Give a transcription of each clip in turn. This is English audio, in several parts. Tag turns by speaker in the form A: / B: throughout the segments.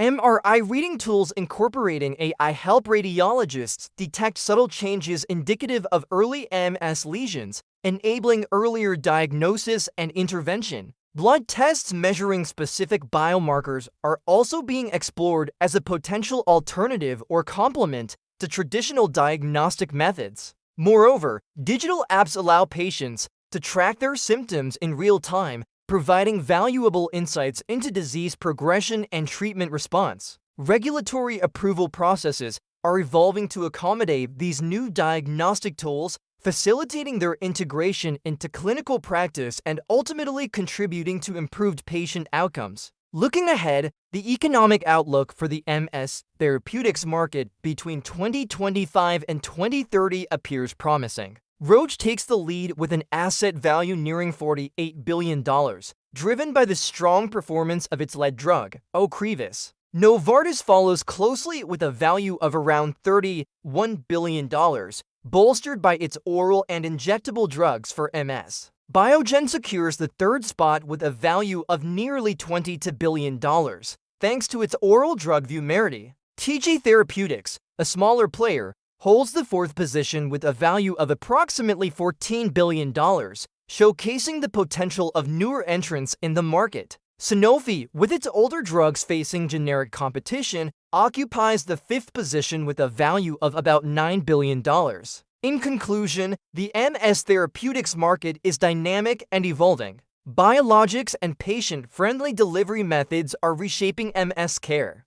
A: MRI reading tools incorporating AI help radiologists detect subtle changes indicative of early MS lesions, enabling earlier diagnosis and intervention. Blood tests measuring specific biomarkers are also being explored as a potential alternative or complement to traditional diagnostic methods. Moreover, digital apps allow patients to track their symptoms in real time, providing valuable insights into disease progression and treatment response. Regulatory approval processes are evolving to accommodate these new diagnostic tools, facilitating their integration into clinical practice and ultimately contributing to improved patient outcomes. Looking ahead, the economic outlook for the MS therapeutics market between 2025 and 2030 appears promising. Roche takes the lead with an asset value nearing $48 billion, driven by the strong performance of its lead drug, 𝗪𝗪𝗪𝗧. Novartis follows closely with a value of around $31 billion, bolstered by its oral and injectable drugs for MS. Biogen secures the third spot with a value of nearly $22 billion, thanks to its oral drug 𝗬𝗪𝗧𝗧𝗦. TG Therapeutics, a smaller player, holds the fourth position with a value of approximately $14 billion, showcasing the potential of newer entrants in the market. Sanofi, with its older drugs facing generic competition, occupies the fifth position with a value of about $9 billion. In conclusion, the MS therapeutics market is dynamic and evolving. Biologics and patient-friendly delivery methods are reshaping MS care.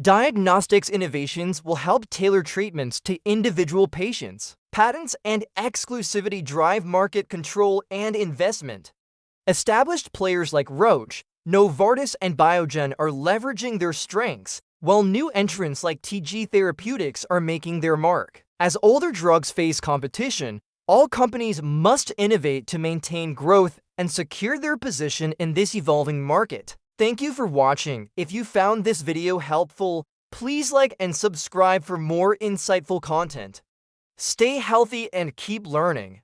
A: Diagnostics innovations will help tailor treatments to individual patients. Patents and exclusivity drive market control and investment. Established players like Roche, Novartis, and Biogen are leveraging their strengths, while new entrants like TG Therapeutics are making their mark. As older drugs face competition, all companies must innovate to maintain growth and secure their position in this evolving market. Thank you for watching. If you found this video helpful, please like and subscribe for more insightful content. Stay healthy and keep learning.